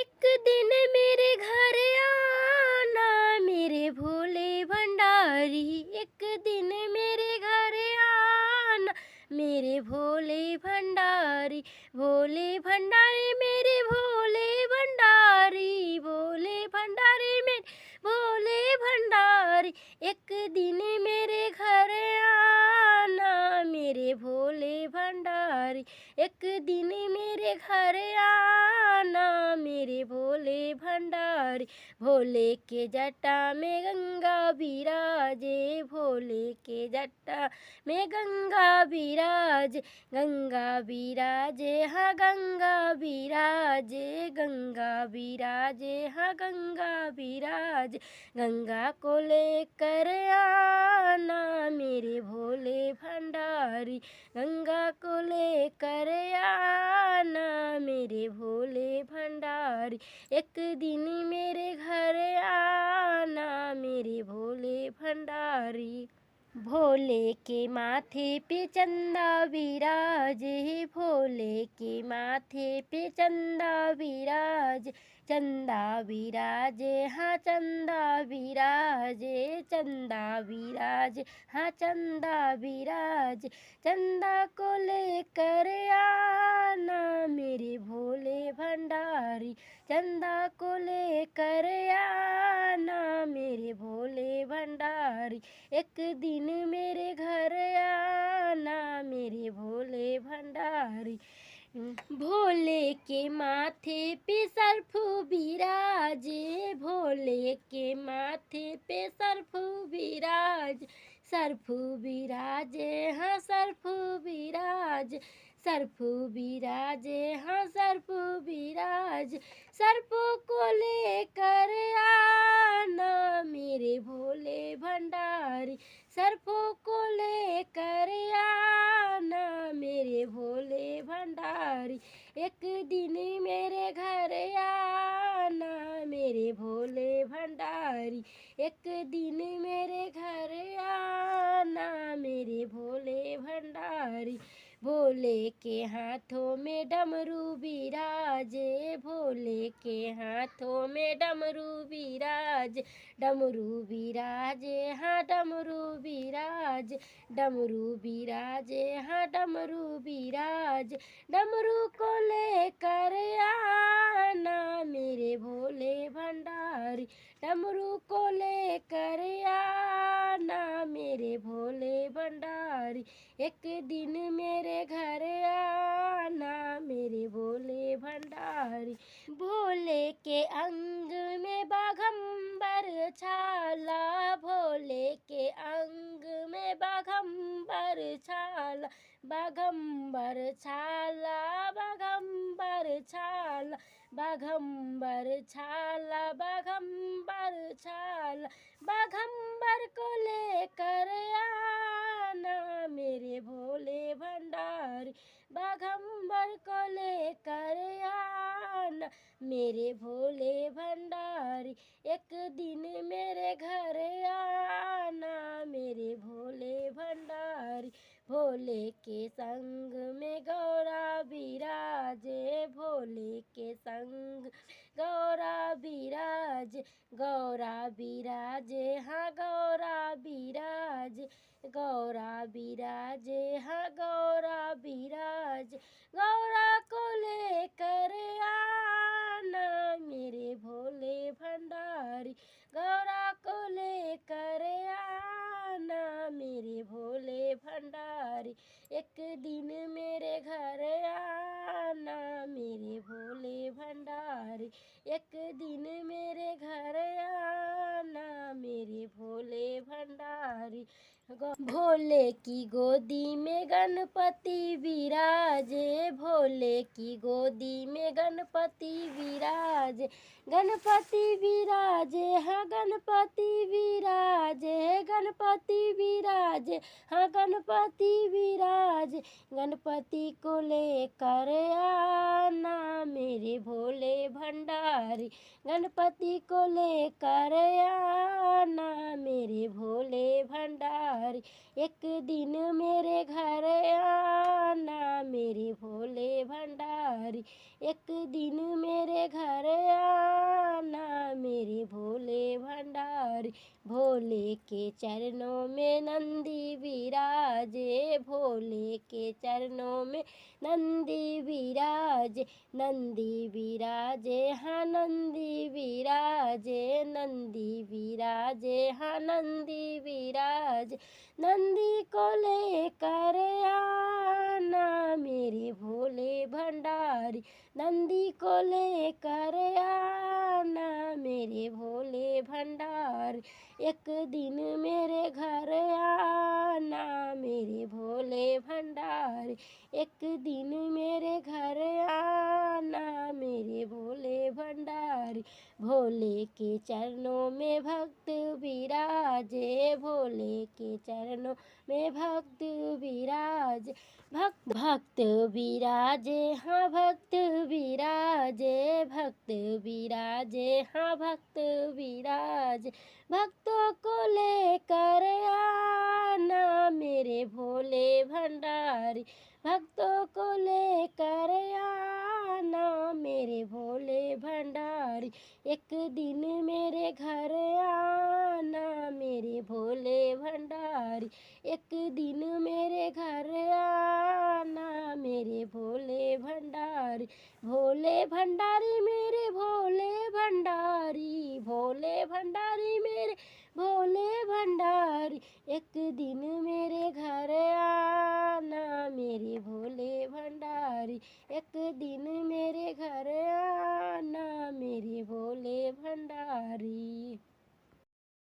एक दिन मेरे घर आना मेरे भोले भंडारी। एक दिन मेरे घर आना मेरे भोले भंडारी। भोले भंडारी मेरे भोले भंडारी। भोले भंडारी मेरे भोले भंडारी। एक दिन मेरे घर आना मेरे भोले भंडारी। एक दिन मेरे घर आना मेरे भोले भंडारी। भोले के जटा में गंगा विराजे। भोले के जटा में गंगा विराजे। गंगा विराजे हाँ गंगा विराजे। गंगा विराजे हाँ गंगा विराजे। गंगा को लेकर आना मेरे भोले भंडारी। गंगा को लेकर आना मेरे भोले भंडारी। एक दिन मेरे घर आना मेरे भोले भंडारी। भोले के माथे पे चंदा विराजे। भोले के माथे पे चंदा विराजे। चंदा विराजे हाँ चंदा विराजे। चंदा विराजे हाँ चंदा विराजे। चंदा को लेकर आना मेरे भोले भंडारी। चंदा को लेकर आना मेरे भोले भंडारी। एक दिन मेरे घर आना मेरे भोले भंडारी। भोले के माथे पे सर्फ विराजे। भोले के माथे पे सर्फ विराज। सर्फ विराजे हाँ सर्फ विराज। सर्फ विराजे हाँ सर्फ विराज। सर्प को लेकर आना मेरे भोले भंडारी। सर्पों को लेकर आना मेरे भोले भंडारी। एक दिन मेरे घर आना मेरे भोले भंडारी। एक दिन मेरे घर आना मेरे भोले भंडारी। भोले के हाथों में डमरू विराजे। भोले के हाथों में डमरू विराजे। डमरू विराजे हाँ डमरू विराजे। डमरू विराजे हाँ डमरू विराजे। डमरू को लेकर आना मेरे भोले भंडारी। डमरू को लेकर आना मेरे भोले भंडारी। एक दिन मेरे घर आना मेरे भोले भंडारी। भोले के अंग में बाघंबर छाला। भोले के अंग में बाघंबर छाला। बाघंबर छाला बाघंबर छाला। बाघंबर छाला बाघंबर छाला। बाघंबर को लेकर आना मेरे भोले भंडारी। बाघंबर को लेकर आना मेरे भोले भंडारी। एक दिन मेरे घर आना मेरे भोले भंडारी। भोले के संग में गौरा विराजे। भोले के संग गौरा विराजे। गौरा विराजे हाँ गौरा विराजे। गौरा विराजे हाँ गौरा विराजे। गौरा को लेकर आना मेरे भोले भंडारी। गौरा को लेकर आना मेरे भोले भंडारी। एक दिन मेरे घर आना मेरे भोले भंडारी। एक दिन मेरे घर आना मेरे भोले भंडारी। भोले की गोदी में गणपति विराजे। भोले की गोदी में गणपति विराजे। गणपति विराजे हाँ गणपति विराजे। गणपति विराजे हाँ गणपति विराजे। गणपति को लेकर आना मेरे भोले भंडारी। गणपति को लेकर आना मेरे भोले भंडारी। एक दिन मेरे घर आना मेरे भोले भंडारी। एक दिन मेरे घर भंडारी। भोले के चरणों में नंदी विराजे, भोले के चरणों में नंदी विराजे, नंदी विराजे हाँ नंदी विराजे, नंदी विराजे हाँ नंदी विराजे। नंदी को लेकर आना मेरे भोले भंडारी, नंदी को लेकर आना मेरे भोले भंडारी। एक दिन मेरे घर आना मेरे भोले भंडारी, एक दिन मेरे घर आना मेरे भोले भंडारी। भोले के चरणों में भक्त विराजे, भोले के चरणों में भक्त विराजे, भक्त विराजे हाँ भक्त विराजे, भक्त विराजे हाँ भक्त विराजे। भक्तों को लेकर आना मेरे भोले भंडारी, भक्तों को लेकर आना मेरे भोले भंडारी। एक दिन मेरे घर आना मेरे भोले भंडारी, एक दिन मेरे घर आना मेरे भोले भंडारी। भोले भंडारी मेरे भोले भंडारी, भोले भंडारी मेरे भोले भंडारी। एक दिन मेरे घर आना मेरे भोले भंडारी, एक दिन मेरे घर आना मेरे भोले भंडारी।